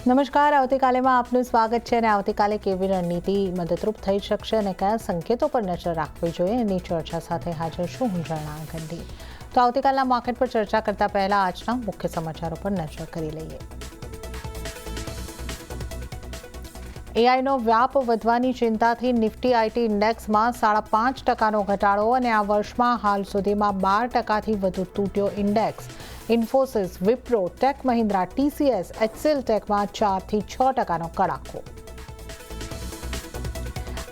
નમસ્કાર, આવતીકાલેમાં આપનું સ્વાગત છે અને આવતીકાલે કેવી રણનીતિ મદદરૂપ થઈ શકશે અને કયા સંકેતો પર નજર રાખવી જોઈએ એની ચર્ચા સાથે હાજર છું હું ઝરણા ગંડી. તો આવતીકાલના માર્કેટ પર ચર્ચા કરતા પહેલા આજના મુખ્ય સમાચારો પર નજર કરી લઈએ. એઆઈનો વ્યાપ વધવાની ચિંતાથી નિફ્ટી આઈટી ઇન્ડેક્સમાં 5.5% ઘટાડો અને આ વર્ષમાં હાલ સુધીમાં 12%થી વધુ તૂટ્યો index. Infosys, Wipro, Tech Mahindra, TCS, HCL ટેકમાં 4થી 6%નો કડાકો.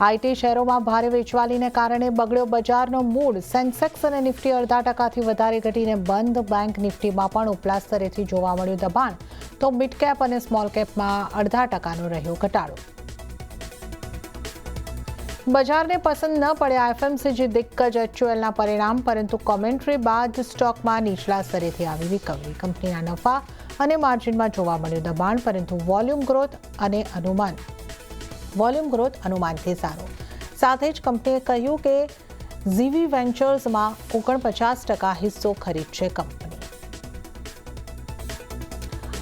આઈટી શેરોમાં ભારે વેચવાલીને કારણે બગડ્યો બજારનો મૂડ. સેન્સેક્સ અને નિફ્ટી 0.5%થી વધારે ઘટીને બંધ. બેંક નિફ્ટીમાં પણ ઉપલા સ્તરેથી જોવા મળ્યું દબાણ, તો મિડ કેપ અને સ્મોલ કેપમાં 0.5%નો રહ્યો ઘટાડો. બજારને પસંદ ન પડ્યા એફએમસીજી દિગ્ગજ એચયુએલના પરિણામ, પરંતુ કોમેન્ટ્રી બાદ સ્ટોકમાં નીચલા સ્તરેથી આવી રિકવરી. કંપનીના નફા અને માર્જિનમાં જોવા મળ્યું દબાણ, પરંતુ વોલ્યુમ ગ્રોથ અનુમાનથી સારો. સાથે જ કંપનીએ કહ્યું કે ઝીવી વેન્ચર્સમાં 49% હિસ્સો ખરીદશે કંપની.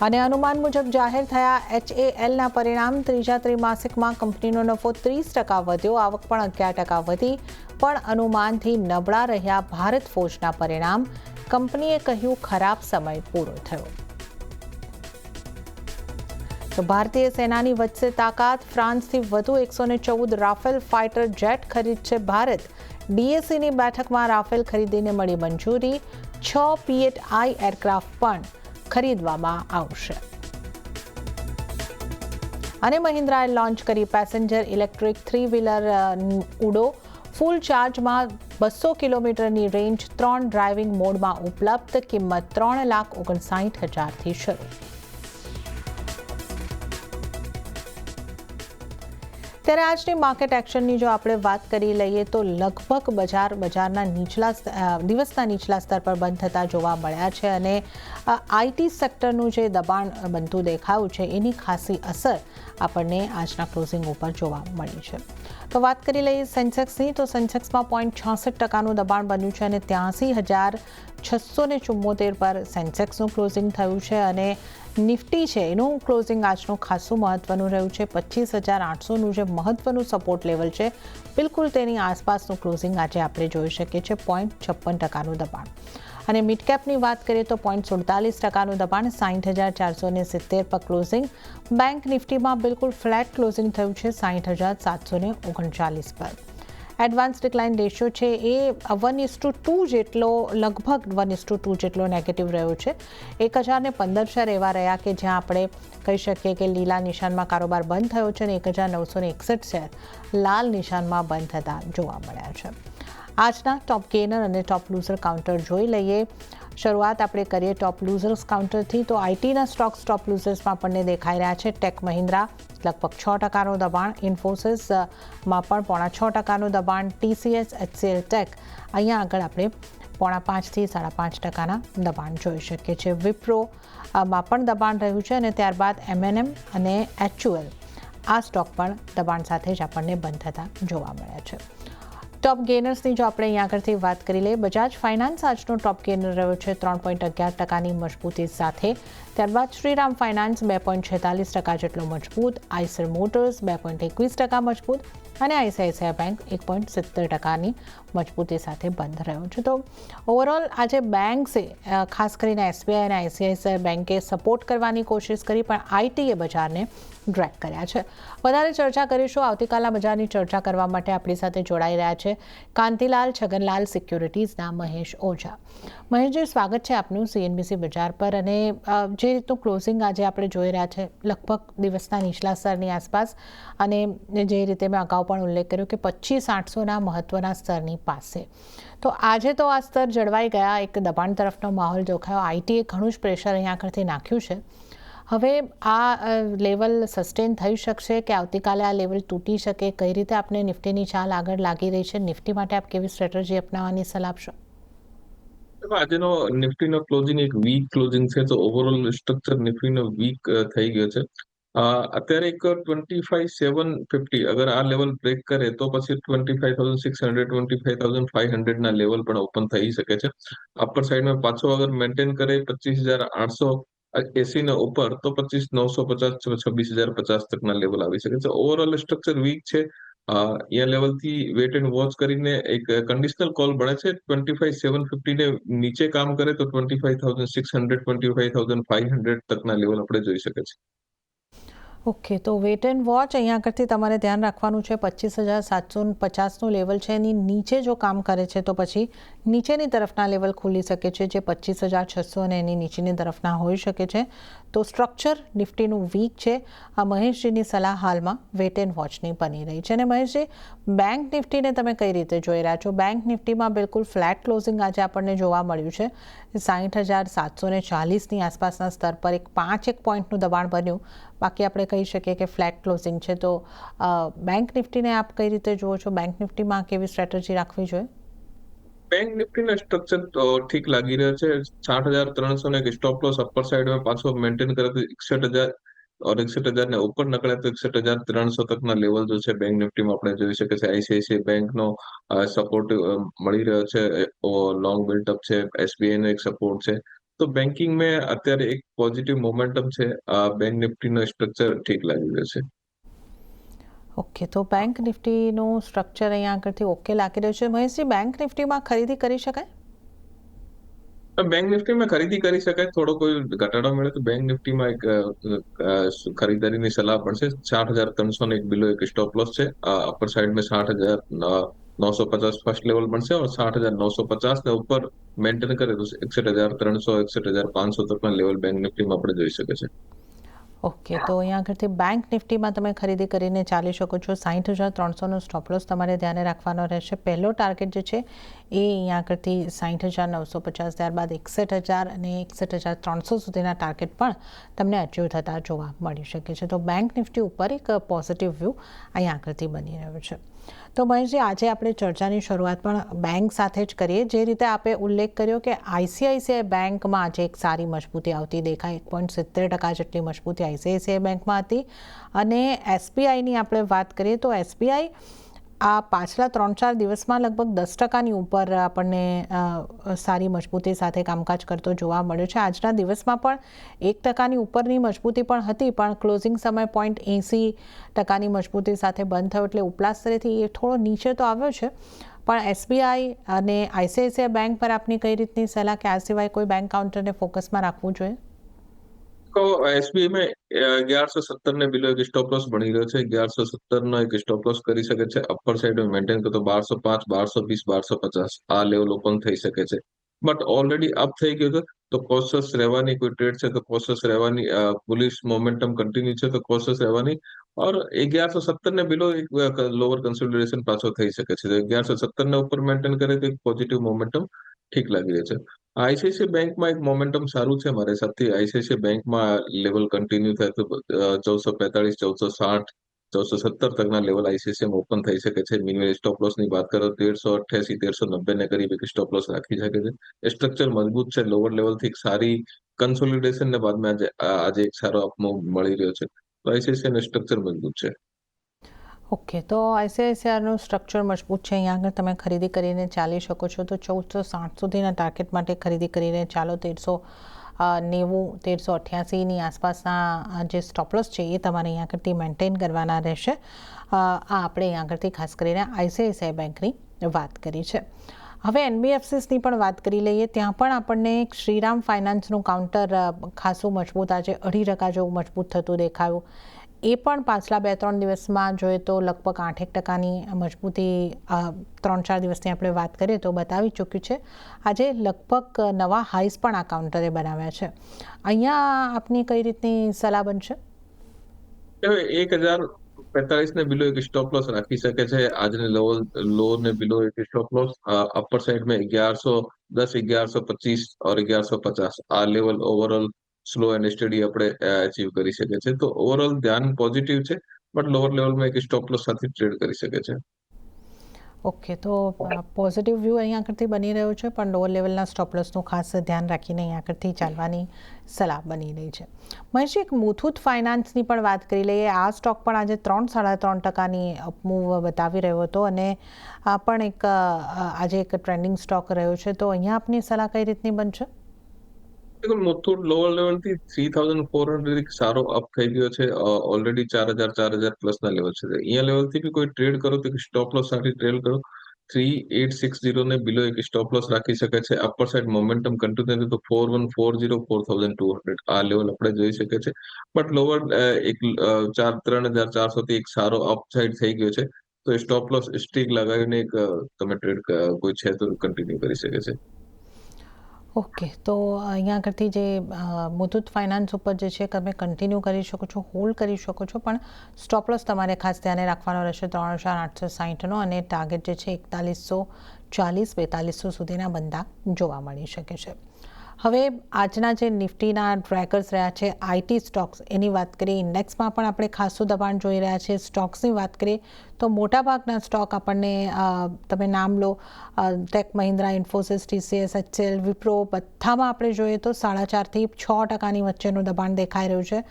અને અનુમાન મુજબ જાહેર થયા એચએએલના પરિણામ. ત્રીજા ત્રિમાસિકમાં કંપનીનો નફો 30% વધ્યો, આવક પણ 11% વધી, પણ અનુમાનથી નબળા રહ્યા ભારત ફોર્જના પરિણામ. કંપનીએ કહ્યું ખરાબ સમય પૂરો થયો. તો ભારતીય સેનાની વધશે તાકાત. ફ્રાન્સથી વધુ 114 રાફેલ ફાઇટર જેટ ખરીદશે ભારત. ડીએસીની બેઠકમાં રાફેલ ખરીદીને મળી મંજૂરી. 6 પીએટઆઈ એરક્રાફ્ટ પણ ખરીદવામાં આવશે. અને મહિન્દ્રાએ લોન્ચ કરી પેસેન્જર ઇલેક્ટ્રિક 3 વ્હીલર ઉડો. ફૂલ ચાર્જમાં 200 કિલોમીટરની રેન્જ, 3 ડ્રાઇવિંગ મોડમાં ઉપલબ્ધ. કિંમત 3,59,000થી શરૂ. ત્યારે આજની માર્કેટ એક્શનની જો આપણે વાત કરી લઈએ તો લગભગ બજારના દિવસના નીચલા સ્તર પર બંધ થતા જોવા મળ્યા છે અને આઈટી સેક્ટરનું જે દબાણ બનતું દેખાયું છે એની ખાસી અસર આપણને આજના ક્લોઝિંગ ઉપર જોવા મળી છે. તો વાત કરી લઈએ સેન્સેક્સની, તો સેન્સેક્સમાં 0.66%નું દબાણ બન્યું છે અને 83,674 પર સેન્સેક્સનું ક્લોઝિંગ થયું છે. અને નિફ્ટી છે એનું ક્લોઝિંગ આજનું ખાસું મહત્વનું રહ્યું છે. 25,800નું જે મહત્વનું સપોર્ટ લેવલ છે બિલકુલ તેની આસપાસનું ક્લોઝિંગ આજે આપણે જોઈ શકીએ છીએ. 0.56%નું દબાણ. અને મિડ કેપની વાત કરીએ તો 0.47%નું દબાણ, 60,470 પર ક્લોઝિંગ. બેંક નિફ્ટીમાં બિલકુલ ફ્લેટ ક્લોઝિંગ થયું છે 60,739 પર. એડવાન્સ ડિક્લાઇન રેશિયો છે એ 1:2 જેટલો, લગભગ 1:2 જેટલો નેગેટિવ રહ્યો છે. 1,015 શેર એવા રહ્યા કે જ્યાં આપણે કહી શકીએ કે લીલા નિશાનમાં કારોબાર બંધ થયો છે અને 1,961 શેર લાલ નિશાનમાં બંધ થતા જોવા મળ્યા છે. આજના ટોપ ગેનર અને ટોપ લૂઝર કાઉન્ટર જોઈ લઈએ. શરૂઆત આપણે કરીએ ટોપ લૂઝર્સ કાઉન્ટરથી. તો આઈટીના સ્ટોક્સ ટોપ લૂઝર્સમાં આપણને દેખાઈ રહ્યા છે. ટેક મહિન્દ્રા લગભગ 6%નું દબાણ. ઇન્ફોસિસમાં પણ 6.5%નું દબાણ. ટીસીએસ, એચસીએલ ટેક અહીંયા આગળ આપણે 5.5થી 5.5%ના દબાણ જોઈ શકીએ છીએ. વિપ્રોમાં પણ દબાણ રહ્યું છે અને ત્યારબાદ એમએનએમ અને એચયુએલ આ સ્ટોક પણ દબાણ સાથે જ આપણને બંધ થતા જોવા મળ્યા છે. ટોપ ગેનર્સની જો આપણે અહીંયા આગળથી વાત કરી લઈએ, બજાજ ફાઇનાન્સ આજનો ટોપ ગેનર રહ્યો છે 3.11%ની મજબૂતી સાથે. ત્યારબાદ શ્રીરામ ફાઇનાન્સ 2.46% જેટલો મજબૂત. આઈસર મોટર્સ 2.21% મજબૂત અને આઈસીઆઈસીઆઈ બેંક 1.70%ની મજબૂતી સાથે બંધ રહ્યો છે. તો ઓવરઓલ આજે બેંક્સે ખાસ કરીને એસબીઆઈ અને આઈસીઆઈસીઆઈ બેંકે સપોર્ટ કરવાની કોશિશ કરી, પણ આઈટીએ બજારને ડ્રેગ કર્યા છે. વધારે ચર્ચા કરીશું. આવતીકાલના બજારની ચર્ચા કરવા માટે આપણી સાથે જોડાઈ રહ્યા છે કાંતિલાલ છગનલાલ સિક્યોરિટીઝના મહેશ ઓઝા. મહેશજી, સ્વાગત છે આપનું સીએનબીસી બજાર પર. અને જે રીતનું ક્લોઝિંગ આજે આપણે જોઈ રહ્યા છે લગભગ દિવસના નીચલા સ્તરની આસપાસ, અને જે રીતે મેં અગાઉ પણ ઉલ્લેખ કર્યો કે 25,800ના મહત્વના સ્તરની પાસે. તો આજે તો આ સ્તર જળવાઈ ગયા, એક દબાણ તરફનો માહોલ જોખાયો. આઈટીએ ઘણું જ પ્રેશર અહીંયા આગળથી નાખ્યું છે. હવે આ લેવલ સસ્ટેન થઈ શકશે કે આવતીકાલે આ લેવલ તૂટી શકે? કઈ રીતે આપને નિફ્ટીની ચાલ આગળ લાગી રહી છે? નિફ્ટી માટે આપ કેવી સ્ટ્રેટેજી અપનાવવાની સલાહ આપશો? આજનો નિફ્ટીનો ક્લોઝિંગ એક વીક ક્લોઝિંગ છે, તો ઓવરઓલ સ્ટ્રક્ચર નિફ્ટીનો વીક થઈ ગયો છે. અત્યારે એક 25,750 અગર આ લેવલ બ્રેક કરે તો પછી 25,600 25,500 ના લેવલ પણ ઓપન થઈ શકે છે. અપર સાઈડમાં પાછો અગર મેન્ટેન કરે 25,800 80 ને ઉપર તો 25,950 26,050 તકના લેવલ આવી શકે છે. ઓવરઓલ સ્ટ્રક્ચર વીક છે. એ લેવલથી વેટ એન્ડ વોચ કરીને એક કન્ડિશનલ કોલ બને છે. 25,750 ને નીચે કામ કરે તો 25,600 25,500 તકના લેવલ આપણે જોઈ શકે છે. ઓકે, તો વેટ એન્ડ વોચ અહીંયા આગળથી તમારે ધ્યાન રાખવાનું છે. 25,750નું લેવલ છે, એની નીચે જો કામ કરે છે તો પછી નીચેની તરફના લેવલ ખુલી શકે છે, જે 25,600 અને એની નીચેની તરફના હોઈ શકે છે. તો સ્ટ્રક્ચર નિફ્ટીનું વીક છે. આ મહેશજીની સલાહ હાલમાં વેટ એન્ડ વોચની બની રહી છે. અને મહેશજી, બેંક નિફ્ટીને તમે કઈ રીતે જોઈ રહ્યા છો? બેંક નિફ્ટીમાં બિલકુલ ફ્લેટ ક્લોઝિંગ આજે આપણને જોવા મળ્યું છે. 60,740ની આસપાસના સ્તર પર 5 પોઈન્ટનું દબાણ બન્યું. બાકી આપણે કહી શકીએ કે ફ્લેટ ક્લોઝિંગ છે. તો બેંક નિફ્ટીને આપ કઈ રીતે જુઓ છો? બેંક નિફ્ટીમાં કેવી સ્ટ્રેટેજી રાખવી જોઈએ? બેંક નિફ્ટીના સ્ટ્રક્ચર તો ઠીક લાગી રહ્યા છે. 60,300 ને એક સ્ટॉप लॉस अपर साइड में पाछो मेंटेन करे तो 61,000 और 61,000 ने ऊपर नकळे तो 61,300 તકના લેવલ જો છે બેંક નિફ્ટીમાં આપણે જોઈ શકીએ છીએ. આઈસીઆઈસીઆઈ બેંકનો સપોર્ટ મળી રહ્યો છે. લોંગ બિલ્ટઅપ છે. એસબીઆઈ નો એક સપોર્ટ છે. તો બેન્કિંગ में અત્યારે એક પોઝિટિવ મોમેન્ટમ છે. બેંક નિફ્ટીનો સ્ટ્રક્ચર ઠીક લાગી રહ્યો છે. ઓકે, તો બેંક નિફ્ટીનું સ્ટ્રક્ચર અહીંયા આગળથી ઓકે લાગી રહ્યું છે. મહેશજી, બેંક નિફ્ટીમાં ખરીદી કરી શકાય? બેંક નિફ્ટીમાં ખરીદી કરી શકાય. થોડો કોઈ ઘટાડો મળે તો બેંક નિફ્ટીમાં એક ખરીદારીની સલાહ પણ છે. 60,300 ને એક બિલો એક સ્ટॉप लॉस છે. અપર साइड में 60,950 फर्स्ट लेवल बनसे और 60,950 ने ऊपर मेंटेन करे तो 61,300 61,500 તકના લેવલ બેંક નિફ્ટીમાં આપણે જોઈ શકે છે. ઓકે, તો અહીંયા આગળથી બેંક નિફ્ટીમાં તમે ખરીદી કરીને ચાલી શકો છો. 60,300નો સ્ટોપ લોસ તમારે ધ્યાને રાખવાનો રહેશે. પહેલો ટાર્ગેટ જે છે એ અહીંયા આગળથી 60,950, ત્યારબાદ 61,000 અને 61,300 સુધીના ટાર્ગેટ પણ તમને અચીવ થતા જોવા મળી શકે છે. તો બેંક નિફ્ટી ઉપર એક પોઝિટિવ વ્યૂ અહીંયા આગળથી બની રહ્યો છે. તો મહેશજી, આજે આપણે ચર્ચાની શરૂઆત પણ બેંક સાથે જ કરીએ. જે રીતે આપે ઉલ્લેખ કર્યો કે આઈસીઆઈસીઆઈ બેંકમાં આજે એક સારી મજબૂતી આવતી દેખાય. 1.70% જેટલી મજબૂતી આઈસીઆઈસીઆઈ બેંકમાં હતી. અને એસબીઆઈની આપણે વાત કરીએ તો એસબીઆઈ આ પાછલા 3-4 દિવસમાં લગભગ 10%ની ઉપર આપણને સારી મજબૂતી સાથે કામકાજ કરતો જોવા મળ્યો છે. આજના દિવસમાં પણ 1%ની ઉપરની મજબૂતી પણ હતી, પણ ક્લોઝિંગ સમય 0.80%ની મજબૂતી સાથે બંધ થયો. એટલે ઉપલા સ્તરેથી એ થોડો નીચે તો આવ્યો છે. પણ એસબીઆઈ અને આઈસીઆઈસીઆઈ બેંક પર આપની કઈ રીતની સલાહ કે આ સિવાય કોઈ બેંક કાઉન્ટરને ફોકસમાં રાખવું જોઈએ? તો એસબીઆઈ में 1170 ને બિલો એક સ્ટॉप लॉस બની રહ્યો છે. 1170 નો એક સ્ટॉप लॉस કરી શકે છે. અપર સાઈડ મેન્ટેન કરો તો 1205 1220 1250 આ લેવલ ઓપન થઈ શકે છે. બટ ઓલરેડી અપ થઈ ગયો છે. તો કોશિયસ રહેવાની, કોઈ ટ્રેડ છે તો કોશિયસ રહેવાની. બુલિશ મોમેન્ટમ કન્ટિન્યુ છે તો કોશિયસ રહેવાની. और 1170 ને બિલો એક લોઅર કન્સોલિડેશન પાછો થઈ શકે છે. 1170 ને ઉપર મેન્ટેન કરે તો એક પોઝિટિવ મોમેન્ટમ ઠીક લાગી રહ્યું છે. આઈસીઆઈસીઆઈ બેંકમાં એક મોમેન્ટમ સારું છે મારા હિસાબથી. આઈસીઆઈસીઆઈ બેંકમાં લેવલ કન્ટિન્યુ થાય તો 1445 1460 1470 તકના લેવલ આઈસીઆઈસીઆઈ ઓપન થઈ શકે છે. મિનિમમ સ્ટોપ લોસ ની વાત કરો 1388 1390 ને કરીબ એક સ્ટોપ લોસ રાખી શકે છે. સ્ટ્રક્ચર મજબૂત છે. લોઅર લેવલ થી એક સારી કન્સોલિડેશન ને બાદમાં આજે એક સારો અપમૂવ મળી રહ્યો છે. તો આઈસીઆઈસીઆઈ નું સ્ટ્રક્ચર મજબૂત છે. ઓકે, તો આઈસીઆઈસીઆઈનું સ્ટ્રક્ચર મજબૂત છે. અહીંયા આગળ તમે ખરીદી કરીને ચાલી શકો છો. તો 1460 સુધીના ટાર્ગેટ માટે ખરીદી કરીને ચાલો. 1390 1388ની આસપાસના જે સ્ટોપલોસ છે એ તમારે અહીંયા આગળથી મેન્ટેન કરવાના રહેશે. આ આપણે અહીંયા આગળથી ખાસ કરીને આઈસીઆઈસીઆઈ બેંકની વાત કરી છે. હવે એનબીએફસીસની પણ વાત કરી લઈએ. ત્યાં પણ આપણને શ્રીરામ ફાઇનાન્સનું કાઉન્ટર ખાસું મજબૂત, આજે 2.5% જેવું મજબૂત થતું દેખાયું. એ પણ પાછલા 2-3 દિવસમાં જોઈએ તો લગભગ 8-1%ની મજબૂતી 3-4 દિવસની આપણે વાત કરીએ તો બતાવી ચૂક્યું છે. આજે લગભગ નવા હાઈસ પણ આ કાઉન્ટરે બનાવ્યા છે. અહીંયા આપની કઈ રીતની સલાહ બનશે? 1045 ને બિલો એક સ્ટॉप लॉस રાખી શકે છે. આજને લો ને બિલો એક સ્ટॉप लॉस અપર સાइड में 1110 1125 और 1150 આ level overall slow and study આપણે અચીવ કરી શકે છે. તો ઓવરઓલ ધ્યાન પોઝિટિવ છે. બટ લોઅર લેવલમાં એક સ્ટોપ લોસ સાથે ટ્રેડ કરી શકે છે. ઓકે, તો પોઝિટિવ વ્યૂ અહીંયા આગળથી બની રહ્યો છે, પણ લોઅર લેવલના સ્ટોપ લોસનું ખાસ ધ્યાન રાખીને અહીંયા આગળથી ચાલવાની સલાહ બની રહી છે. મહેશજી, એક મુથુટ ફાઇનાન્સની પણ વાત કરી લઈએ. આ સ્ટોક પણ આજે 3-3.5%ની અપમૂવ બતાવી રહ્યો હતો અને આ પણ એક આજે એક ટ્રેન્ડિંગ સ્ટોક રહ્યો છે. તો અહીંયા આપની સલાહ કઈ રીતની બનશે? देखो मुथूट लोअर लेवल થી 3400 એક સારો અપ થઈ ગયો છે, ઓલરેડી 4000 પ્લસ ના લેવલ છે. અહીંયા લેવલ થી બી કોઈ ટ્રેડ કરો તો સ્ટોપ લોસ સાથે ટ્રેડ કરો. 3860 ને બિલો એક સ્ટોપ લોસ રાખી શકે છે. અપર સાઇડ મોમેન્ટમ કન્ટિન્યુ તો 4140 4200 આ લેવલ આપણે જોઈ શકે છે. બટ લોઅર એક 3400 થી એક સારો અપ સાઇડ થઈ ગયો છે, તો સ્ટોપ લોસ સ્ટિક લગાવીને એક તમે ટ્રેડ કોઈ છે તો કન્ટિન્યુ કરી શકે છે. ઓકે, તો અહીંયા આગળથી જે મુથુટ ફાઇનાન્સ ઉપર જે છે તમે કન્ટિન્યુ કરી શકો છો, હોલ્ડ કરી શકો છો, પણ સ્ટોપ લોસ તમારે ખાસ ધ્યાને રાખવાનો રહેશે 3860નો, અને ટાર્ગેટ જે છે 4140 4200 સુધીના બંધા જોવા મળી શકે છે. હવે આજના જે નિફ્ટીના ડ્રેગર્સ રહ્યા છે આઈટી સ્ટોક્સ, એની વાત કરીએ. ઇન્ડેક્સમાં પણ આપણે ખાસું દબાણ જોઈ રહ્યા છે. સ્ટોક્સની વાત કરીએ તો મોટાભાગના સ્ટોક આપણને તમે નામ લો, Tech Mahindra, Infosys, TCS, HCL, Wipro, બધામાં આપણે જોઈએ તો 4.5થી 6% વચ્ચેનું દબાણ દેખાઈ રહ્યું છે.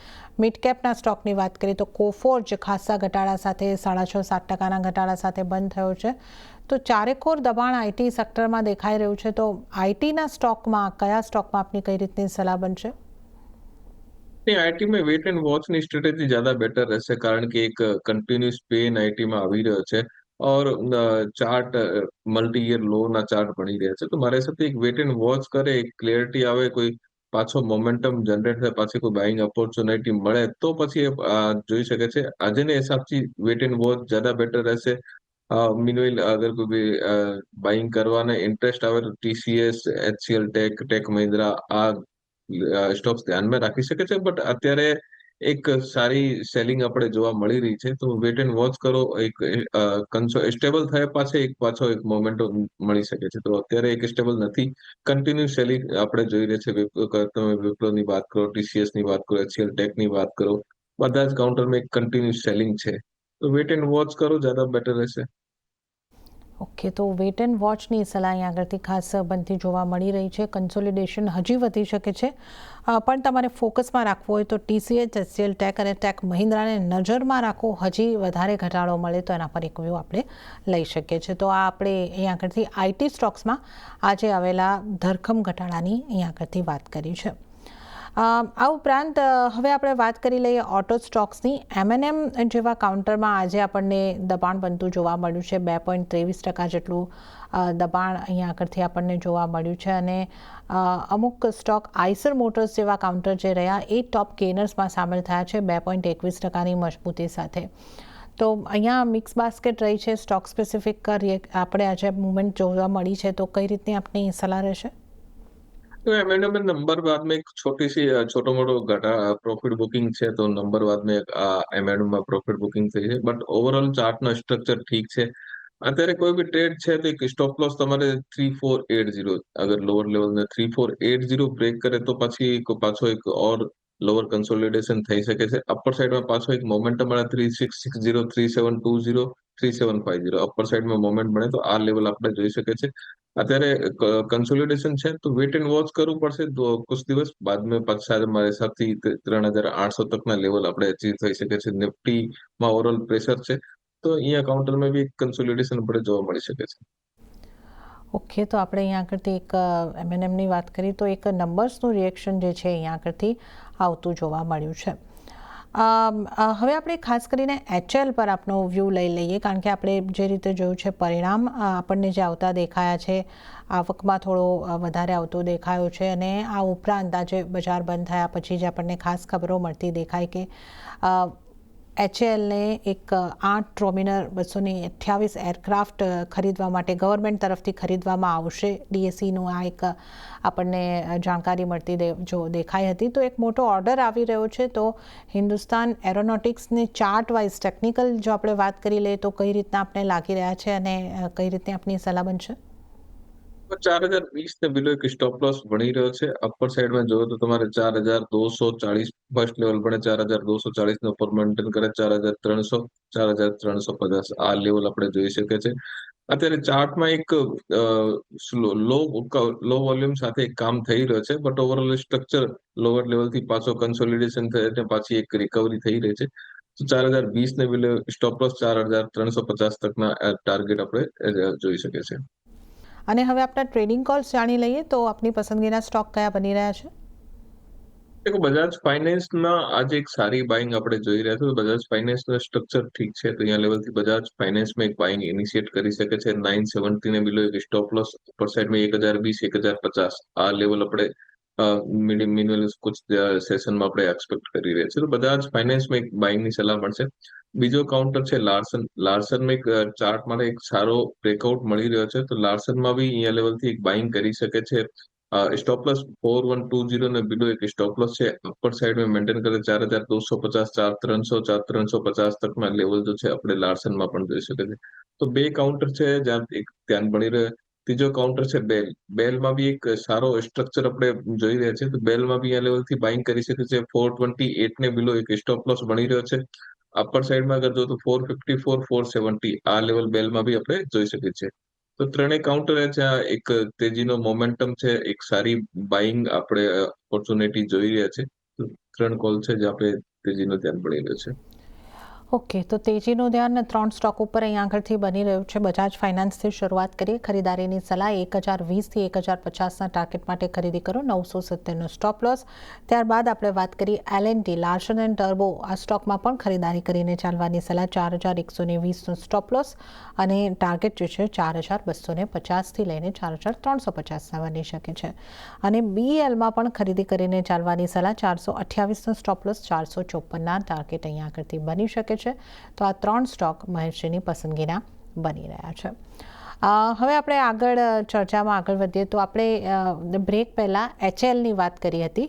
મિડ કેપના સ્ટોકની વાત કરીએ તો કોફોર્જ ખાસા ઘટાડા સાથે 6.5-7% ઘટાડા સાથે બંધ થયો છે. તો ચારેકોર દબાણ આઈટી સેક્ટરમાં દેખાઈ રહ્યું છે. તો આઈટીના સ્ટોકમાં કયા સ્ટોકમાં આપની કઈ રીતની સલાહ બનશે? આઈટી में वेट एंड वॉच ની સ્ટ્રેટેજી ज्यादा બેટર રહેશે, કારણ કે એક કન્ટિન્યુઅસ પેન આઈટી માં આવી રહ્યો છે, और ચાર્ટ મલ્ટી યર લો ના ચાર્ટ બની રહ્યા છે. તો મારા હિસાબથી એક વેટ એન્ડ વોચ કરે, એક ક્લેરિટી આવે, કોઈ પાછો મોમેન્ટમ જનરેટ થાય, પાછી કોઈ બાઇંગ ઓપોર્ચ્યુનિટી મળે તો પછી જોઈ શકે છે. આજના હિસાબથી વેટ એન્ડ વોચ જ્યાદા બેટર રહેશે. मीनवाइल अगर कोई भी बाइंग करवाना इंटरेस्ट આવે તો TCS, HCL, tech Mahindra stocks ધ્યાનમાં રાખી શકે છે. બટ અત્યારે એક સારી સેલિંગ આપણે જોવા મળી રહી છે, તો વેટ એન્ડ વોચ કરો. એક સ્ટેબલ થયા પાછો એક મોમેન્ટો મળી શકે છે. તો અત્યારે એક સ્ટેબલ નથી, કન્ટિન્યુ સેલિંગ આપણે જોઈ રહ્યા છે. તમે વિપ્રોની વાત કરો, ટીસીએસ ની વાત કરો, એચસીએલ ટેકની વાત કરો, બધા જ કાઉન્ટરમાં એક કન્ટિન્યુ સેલિંગ છે. તો વેટ એન્ડ વોચ કરો, જ્યાદા બેટર રહેશે. ઓકે, તો વેટ એન્ડ વોચની સલાહ અહીં આગળથી ખાસ બનતી જોવા મળી રહી છે. કન્સોલિડેશન હજી વધી શકે છે, પણ તમારે ફોકસમાં રાખવું હોય તો ટીસીએચ, એચસીએલ ટેક અને ટેક મહિન્દ્રાને નજરમાં રાખો. હજી વધારે ઘટાડો મળે તો એના પર એક વ્યૂ આપણે લઈ શકીએ છીએ. તો આ આપણે અહીં આગળથી આઈટી સ્ટોક્સમાં આજે આવેલા ધરખમ ઘટાડાની અહીં આગળથી વાત કરી છે. આ ઉપરાંત હવે આપણે વાત કરી લઈએ ઓટો સ્ટોક્સની. એમએનએમ જેવા કાઉન્ટરમાં આજે આપણને દબાણ બનતું જોવા મળ્યું છે. 2.23% જેટલું દબાણ અહીંયા આગળથી આપણને જોવા મળ્યું છે. અને અમુક સ્ટોક આઈસર મોટર્સ જેવા કાઉન્ટર જે રહ્યા એ ટોપ ગેનર્સમાં સામેલ થયા છે 2.21%ની મજબૂતી સાથે. તો અહીંયા મિક્સ બાસ્કેટ રહી છે. સ્ટોક સ્પેસિફિક આપણે આજે મુવમેન્ટ જોવા મળી છે, તો કઈ રીતની આપની સલાહ રહેશે? तो एम में नंबर बाद में एक छोटी सी छोटो मोटो घटा प्रॉफिट बुकिंग છે, તો નંબર बाद में એમ માં પ્રોફિટ બુકિંગ થઈ છે. બટ ઓવરઓલ ચાર્ટનો સ્ટ્રક્ચર ઠીક છે. અત્યારે કોઈ બી ટ્રેડ છે તો એક સ્ટોપ લોસ તમારે 3480, અગર લોઅર લેવલ ને 3480 બ્રેક કરે તો પછી પાછો એક ઓર લોઅર કન્સોલિડેશન થઈ શકે છે. અપર સાઈડમાં પાછો એક મોમેન્ટમ મળે 3660, 3720, 3750 અપર સાઈડમાં મોમેન્ટ મળે તો આ લેવલ આપણે જોઈ શકે છે. અત્યારે કન્સોલિડેશન છે, તો વેટ એન્ડ વોચ કરવું પડશે. તો કુછ દિવસ बाद में પાછા મારા હિસાબથી 3800 તકના લેવલ આપણે અચીવ થઈ શકે છે. નિફ્ટીમાં ઓવરઓલ પ્રેશર છે, તો અહીંયા કાઉન્ટરમાં બી કન્સોલિડેશન આપણે જોવા મળી શકે છે. ઓકે, તો આપણે અહીંયા આગળથી એક એમએનએમની વાત કરીએ તો એક નંબર્સનું રિએક્શન જે છે અહીંયા આગળથી આવતું જોવા મળ્યું છે. હવે આપણે ખાસ કરીને એચએલ પર આપનો વ્યૂ લઈ લઈએ, કારણ કે આપણે જે રીતે જોયું છે પરિણામ આપણને જે આવતા દેખાયા છે, આવકમાં થોડો વધારે આવતો દેખાયો છે. અને આ ઉપરાંત આજે બજાર બંધ થયા પછી જે આપણને ખાસ ખબરો મળતી દેખાય કે એચએલને એક 8 ડ્રોમિનર 228 એરક્રાફ્ટ ખરીદવા માટે ગવર્મેન્ટ તરફથી ખરીદવામાં આવશે. ડીએસીનું આ એક આપણને જાણકારી મળતી દેખાઈ હતી. તો એક મોટો ઓર્ડર આવી રહ્યો છે. તો હિન્દુસ્તાન એરોનોટિક્સની ચાર્ટ વાઇઝ ટેકનિકલ જો આપણે વાત કરી લઈએ તો કઈ રીતના આપણે લાગી રહ્યા છે અને કઈ રીતની આપની સલાહ બનશે? 4020 ને બિલો એક સ્ટોપ લોસ બની રહ્યો છે. અપર સાઈડમાં જોયો તો તમારે 4240 ફર્સ્ટ લેવલ બને, 4240 ને ઉપર મેન્ટેન કરે, 4300, 4350 આ લેવલ આપણે જોઈ શકીએ છે. અત્યારે ચાર્ટમાં એક લો વોલ્યુમ સાથે એક કામ થઈ રહ્યો છે, બટ ઓવરઓલ સ્ટ્રક્ચર લોઅર લેવલથી પાછો કન્સોલિડેશન થઈને પાછી એક રિકવરી થઈ રહી છે. તો 4020 ને બિલો સ્ટોપ લોસ 4350 તકના ટાર્ગેટ આપણે જોઈ શકીએ છીએ. અને હવે આપણા ટ્રેડિંગ કોલ્સ જાણી લઈએ તો આપની પસંદગીના સ્ટોક કયા બની રહ્યા છે? देखो बजाज फाइनेન્સના આજે એક સારી બાઇંગ આપણે જોઈ રહ્યા છીએ. બજાજ ફાઇનાન્સનું સ્ટ્રક્ચર ઠીક છે, તો અહીંયા લેવલથી બજાજ ફાઇનાન્સમાં એક બાઇંગ ઇનિશિયેટ કરી શકે છે. 970 ને બિલો એક સ્ટોપ લોસ અપર સાઇડમાં 1020 1050 આ લેવલ આપણે મિનિમમ કુછ સેશનમાં આપણે એક્સપેક્ટ કરી રહ્યા છીએ. તો બજાજ ફાઇનાન્સમાં એક બાઇંગની સલાહ મળશે. બીજો કાઉન્ટર છે લાર્સન. લાર્સનમાં એક ચાર્ટમાં એક સારો બ્રેકઆઉટ મળી રહ્યો છે, તો લાર્સનમાં બી અહીંયા લેવલથી એક બાઇંગ કરી શકે છે. स्टॉप लॉस 4120 ને બિલો એક સ્ટોપ લોસ છે. અપર સાइड में मेंटेन કરે 4250 4300 4350 તકના લેવલ જો છે આપણે લાર્સનમાં પણ જોઈ શકે છે. તો બે કાઉન્ટર છે જ્યાં એક ધ્યાન બની રહે. ત્રીજો કાઉન્ટર છે બેલ. બેલમાં બી એક સારો સ્ટ્રક્ચર આપણે જોઈ રહ્યા છીએ, તો બેલમાં બી આ લેવલથી બાઇંગ કરી શકે છે. 428 ને બિલો એક સ્ટોપ લોસ બની રહ્યો છે. અપર સાઈડમાં અગર જો તો 454 470 આ લેવલ બેલમાં બી આપણે જોઈ શકીએ છીએ. તો ત્રણેય કાઉન્ટર જ્યાં એક તેજીનો મોમેન્ટમ છે, એક સારી બાઇંગ આપણે ઓપોર્ચ્યુનિટી જોઈ રહ્યા છે. તો ત્રણ કોલ છે જ્યાં આપણે તેજીનો ધ્યાન પડી રહ્યો છે. ઓકે, તો તેજીનું ધ્યાન 3 સ્ટોક ઉપર અહીં આગળથી બની રહ્યું છે. બજાજ ફાઇનાન્સથી શરૂઆત કરીએ. ખરીદારીની સલાહ 1020થી 1050ના ટાર્ગેટ માટે ખરીદી કરો, 970નો સ્ટોપ લોસ. ત્યારબાદ આપણે વાત કરી L&T, લાર્સન એન્ડ ટર્બો. આ સ્ટોકમાં પણ ખરીદારી કરીને ચાલવાની સલાહ. 4120નો સ્ટોપ લોસ અને ટાર્ગેટ જે છે 4250થી લઈને 4350ના બની શકે છે. અને BELમાં પણ ખરીદી કરીને ચાલવાની સલાહ. 428નો સ્ટોપ લોસ, 454ના ટાર્ગેટ અહીં આગળથી બની શકે છે. તો આ 3 સ્ટોક મહેશજીની પસંદગીના બની રહ્યા છે. હવે આપણે ચર્ચામાં આગળ વધીએ તો આપણે બ્રેક પહેલાં HLની વાત કરી હતી.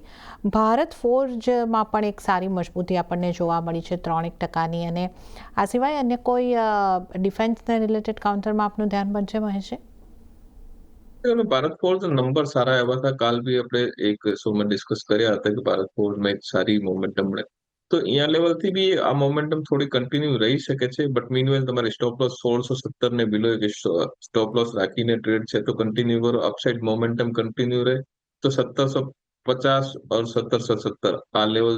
ભારત ફોર્જમાં પણ એક સારી મજબૂતી આપણને જોવા મળી છે 3% અને આ સિવાય અન્ય કોઈ ડિફેન્સને રિલેટેડ કાઉન્ટરમાં આપનું ધ્યાન બનશે મહેશજી? ભારત ફોર્સ નંબર સારા આવ્યા હતા. કાલ બી આપણે એક શોમાં ડિસ્કસ કર્યા હતા કે ભારત ફોર્સમાં એક સારી મોમેન્ટમ મળે. તો અહીંયા લેવલથી બી આ મોમેન્ટમ થોડી કન્ટિન્યુ રહી શકે છે. બટ મીનવેલ તમારે સ્ટોપ લોસ 1617 ને બિલો એક સ્ટોપ લોસ રાખીને ટ્રેડ છે તો કન્ટિન્યુ કરો. અપસાઇડ મોમેન્ટમ કન્ટિન્યુ રહે તો 1750 और 1770 આ લેવલ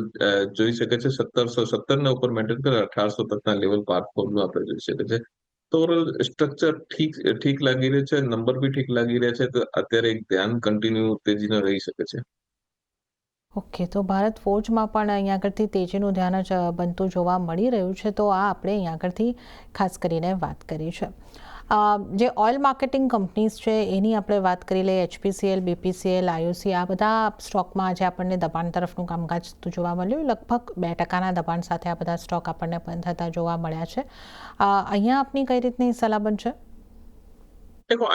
જોઈ શકે છે. 1770 ને ઉપર મેન્ટેન કરે 1800 તકના લેવલ ભારત ફોર્સમાં આપણે જોઈ શકે છે. તો ઓવરઓલ સ્ટ્રક્ચર ઠીક લાગી રહ્યું છે, નંબર બી ઠીક લાગી રહ્યા છે, તો અત્યારે એક ધ્યાન કન્ટિન્યુ તેજીનો રહી શકે છે. ઓકે, તો ભારત ફોર્જમાં પણ અહીંયા આગળથી તેજીનું ધ્યાન જ બનતું જોવા મળી રહ્યું છે. તો આ આપણે અહીંયા આગળથી ખાસ કરીને વાત કરી છે. જે ઓઇલ માર્કેટિંગ કંપનીઝ છે એની આપણે વાત કરી લઈએ. HPCL, BPCL, IOC આ બધા સ્ટોકમાં આજે આપણને દબાણ તરફનું કામકાજ જોવા મળ્યું. લગભગ 2%ના દબાણ સાથે આ બધા સ્ટોક આપણને બંધ થતા જોવા મળ્યા છે. અહીંયા આપની કઈ રીતની સલાહ બનશે? देखो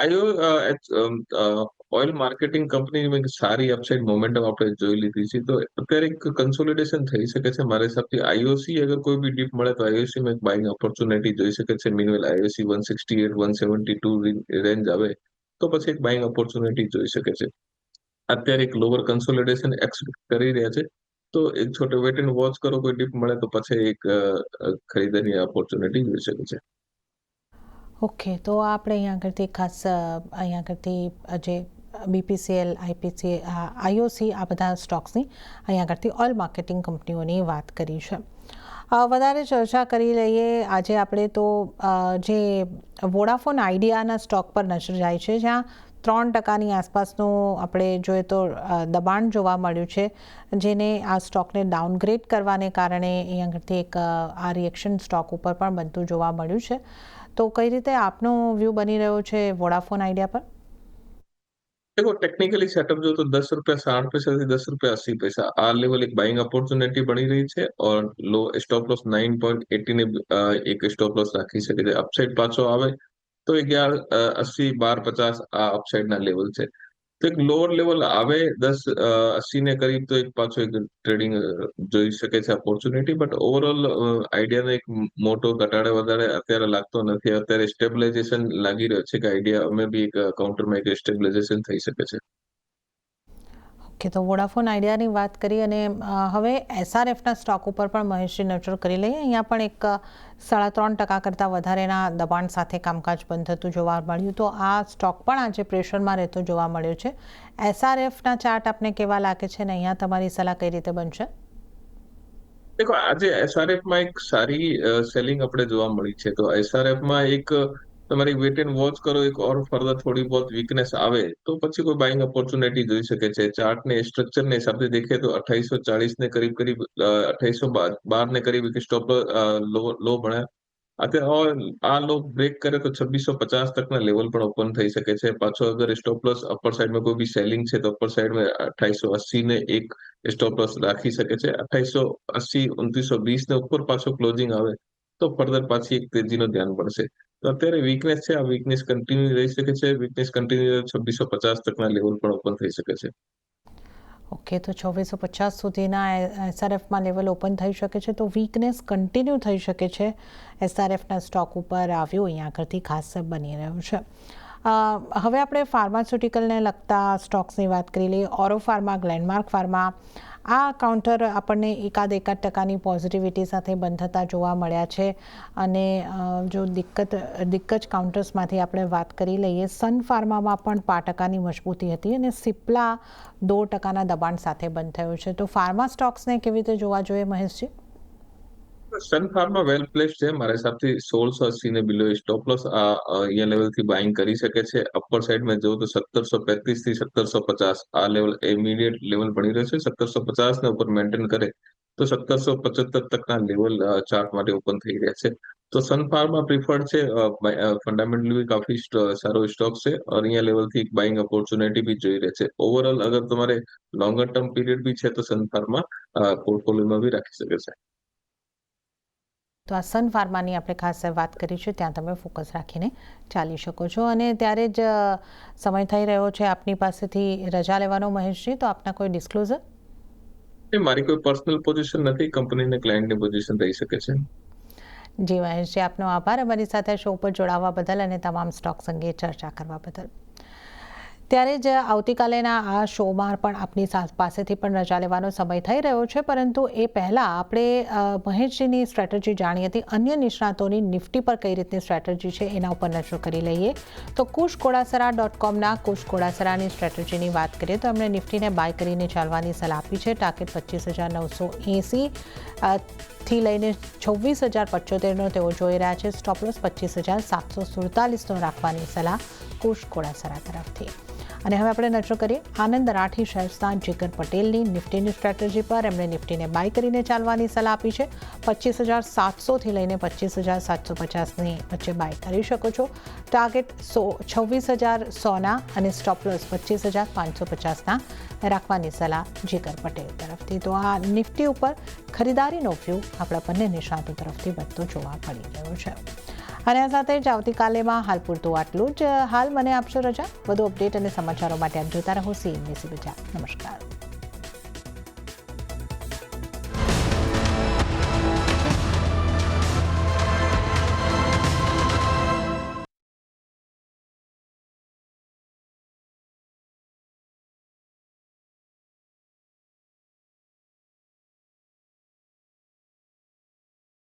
ઓઇલ માર્કેટિંગ કંપનીમાં એક સારી અપસાઇડ મોમેન્ટમ આપણે જોઈ લીધી છે, તો અત્યારે એક કન્સોલિડેશન થઈ શકે છે મારા હિસાબથી. આઈઓસી અગર કોઈ બી ડીપ મળે તો આઈઓસીમાં એક બાઇંગ ઓપોર્ચ્યુનિટી જોઈ શકે છે. મીનવેલ આઈઓસી 168 172 રેન્જ આવે તો પછી એક બાઇંગ ઓપોર્ચ્યુનિટી જોઈ શકે છે. અત્યારે એક લોઅર કન્સોલિડેશન એક્સપેક્ટ કરી રહ્યા છે, તો એક છોટો વેટ એન્ડ વોચ કરો. કોઈ ડીપ મળે તો પછી એક ખરીદવાની ઓપોર્ચ્યુનિટી જોઈ શકે છે. ઓકે, તો આપણે અહીંયા આગળથી ખાસ અહીંયા આગળથી જે BPCL, IOC આ બધા સ્ટોક્સની અહીંયા આગળથી ઓઇલ માર્કેટિંગ કંપનીઓની વાત કરી છે. વધારે ચર્ચા કરી લઈએ. આજે આપણે તો જે વોડાફોન આઈડિયાના સ્ટોક પર નજર જાય છે, જ્યાં 3%ની આસપાસનું આપણે જોઈએ તો દબાણ જોવા મળ્યું છે, જેને આ સ્ટોકને ડાઉનગ્રેડ કરવાને કારણે અહીં આગળથી એક આ રિએક્શન સ્ટોક ઉપર પણ બનતું જોવા મળ્યું છે. તો કઈ રીતે આપનો વ્યૂ બની રહ્યો છે વોડાફોન આઈડિયા પર? देखो टेक्निकली सेटअप जो तो 10 रुपया 60 पैसा से 10 रुपया 80 पैसा आ लेवल एक बाइंग अपॉर्चुनिटी बनी रही है और लो स्टॉप लॉस 9.80 ने एक स्टॉप लॉस રાખી શકે છે. અપસાઇડ પાછો આવે તો 11 80 12 50 આ અપસાઇડ ના લેવલ છે. તો એક લોઅર લેવલ આવે 10 80 ને કરીબ તો એક પાછો એક ટ્રેડિંગ જોઈ શકે છે ઓપોર્ચ્યુનિટી. બટ ઓવરઓલ આઈડિયાનો એક મોટો ઘટાડે વધારે અત્યારે લાગતો નથી. અત્યારે સ્ટેબિલાઇઝેશન લાગી રહ્યો છે કે આઈડિયા અમે બી એક કાઉન્ટરમાં એક સ્ટેબિલાઇઝેશન થઈ શકે છે. ઓકે, તો વોડાફોન આઈડિયાની વાત કરી અને હવે SRFના સ્ટોક ઉપર પણ મહેશજી નજર કરી લઈએ. અહીંયા પણ એક 3.5% કરતાં વધારેના દબાણ સાથે કામકાજ બંધ થતું જોવા મળ્યું. તો આ સ્ટોક પણ આજે પ્રેશરમાં રહેતો જોવા મળ્યો છે. SRFના ચાર્ટ આપને કેવા લાગે છે અને અહીંયા તમારી સલાહ કઈ રીતે બનશે? દેખો આજે એસઆરએફમાં એક સારી સેલિંગ આપણે જોવા મળી છે. તો એસઆરએફમાં એક તમારી વેટ એન્ડ વોચ કરો, એક ઓર ફર્ધર થોડી बहुत વીકનેસ આવે તો પછી કોઈ બાઇંગ ઓપોર્ચ્યુનિટી જોઈ શકે છે। ચાર્ટને સ્ટ્રક્ચરને હિસાબથી દેખીએ તો 2840 ને કરીબ 2812 ને કરીબ એક સ્ટોપ લો ભણ્યા। અત્યારે આ લો બ્રેક કરે તો 2650 તકના લેવલ પણ ઓપન થઈ શકે છે। પાછો અગર સ્ટોપ લોસ અપર સાઈડમાં કોઈ બી સેલિંગ છે તો અપર સાઈડમાં 2880 ને એક સ્ટોપ લોસ રાખી શકે છે। 2880 2920 ને ઉપર પાછો ક્લોઝિંગ આવે તો ફર્ધર પાછી એક તેજીનો ધ્યાન પડશે। તો અત્યારે વીકનેસ છે, આ વીકનેસ કન્ટિન્યુ રહી શકે છે। વીકનેસ કન્ટિન્યુ 2650 તકના લેવલ પણ ઓપન થઈ શકે છે। ઓકે, તો 2650 સુધીના એસઆરએફમાં લેવલ ઓપન થઈ શકે છે, તો વીકનેસ કન્ટિન્યુ થઈ શકે છે। એસઆરએફના સ્ટોક ઉપર આવ્યું અહીંયા આગળથી ખાસ બની રહ્યું છે। હવે આપણે ફાર્માસ્યુટિકલને લગતા સ્ટોક્સની વાત કરી લઈએ। ઓરો ફાર્મા, ગ્લેનમાર્ક ફાર્મા, આ કાઉન્ટર આપણને એકાદ ટકાની પોઝિટિવિટી સાથે બંધ થતા જોવા મળ્યા છે। અને જો દિગ્ગજ કાઉન્ટર્સમાંથી આપણે વાત કરી લઈએ, સન ફાર્મામાં પણ 5% મજબૂતી હતી અને સિપ્લા 2%ના દબાણ સાથે બંધ થયું છે। તો ફાર્મા સ્ટોક્સને કેવી રીતે જોવા જોઈએ, મહેશજી? સન ફાર્મા વેલ પ્લેસ છે મારા હિસાબથી। 1680 ને બિલો સ્ટોપ લોસ અહીંયા લેવલથી બાઇંગ કરી શકે છે। અપર સાઈડમાં જો તો 1735 થી 1750 આ લેવલ ઇમિડિયેટ લેવલ બની રહ્યો છે। 1750 ને ઉપર મેન્ટેન કરે તો 1775 તકના લેવલ ચાર્ટ માટે ઓપન થઈ રહ્યા છે। તો સન ફાર્મા પ્રિફર્ડ છે। ફંડામેન્ટલી કાફી સારો સ્ટોક છે और અહીંયા લેવલથી એક બાઇંગ ઓપોર્ચ્યુનિટી બી જોઈ રહે છે। ઓવરઓલ અગર તમારે લોંગર ટર્મ પીરિયડ બી છે તો સન ફાર્મા પોર્ટફોલિયોમાં બી રાખી શકે છે। તો આ સન ફાર્માની આપણે ખાસ વાત કરી છે, ત્યાં તમે ફોકસ રાખીને ચાલી શકો છો। અને ત્યારે જ સમય થઈ રહ્યો છે આપની પાસેથી રજા લેવાનો, મહેશજી, તો આપના કોઈ ડિસ્ક્લોઝર? એ મારી કોઈ પર્સનલ પોઝિશન નથી, કંપનીને ક્લાયન્ટની પોઝિશન રહી શકે છે। જી મહેશજી, આપનો આભાર અમારી સાથે શો પર જોડાવા બદલ અને તમામ સ્ટોક્સ અંગે ચર્ચા કરવા બદલ। ત્યારે જ આવતીકાલેના આ શોમાં પણ આપની પાસેથી પણ રજા લેવાનો સમય થઈ રહ્યો છે, પરંતુ એ પહેલાં આપણે મહેશજીની સ્ટ્રેટેજી જાણી હતી। અન્ય નિષ્ણાતોની નિફ્ટી પર કઈ રીતની સ્ટ્રેટેજી છે એના ઉપર નજર કરી લઈએ। તો kushkodasara.comના કુશ કોડાસરાની સ્ટ્રેટેજીની વાત કરીએ તો એમણે નિફ્ટીને બાય કરીને ચાલવાની સલાહ આપી છે। ટાર્ગેટ 25,980 થી લઈને 26,075નો તેઓ જોઈ રહ્યા છે। સ્ટોપ લોસ 25,747નો રાખવાની સલાહ કુશ કોડાસરા તરફથી। અને હવે આપણે નજર કરીએ આનંદ રાઠી શેર્સના જીગર પટેલની નિફ્ટીની સ્ટ્રેટેજી પર। એમણે નિફ્ટીને બાય કરીને ચાલવાની સલાહ આપી છે। 25,700થી લઈને 25,750ની વચ્ચે બાય કરી શકો છો। ટાર્ગેટ 26,100ના અને સ્ટોપ લોસ 25,550ના રાખવાની સલાહ જીગર પટેલ તરફથી। તો આ નિફ્ટી ઉપર ખરીદારીનો વ્યૂ આપણા બંને નિષ્ણાતો તરફથી વધતો જોવા મળી રહ્યો છે। અને આ સાથે જ આવતીકાલેમાં હાલ પૂરતું આટલું જ। હાલ મને આપશો રજા। વધુ અપડેટ અને સમાચારો માટે આપ જોતા રહો CNBC બજાર। નમસ્કાર।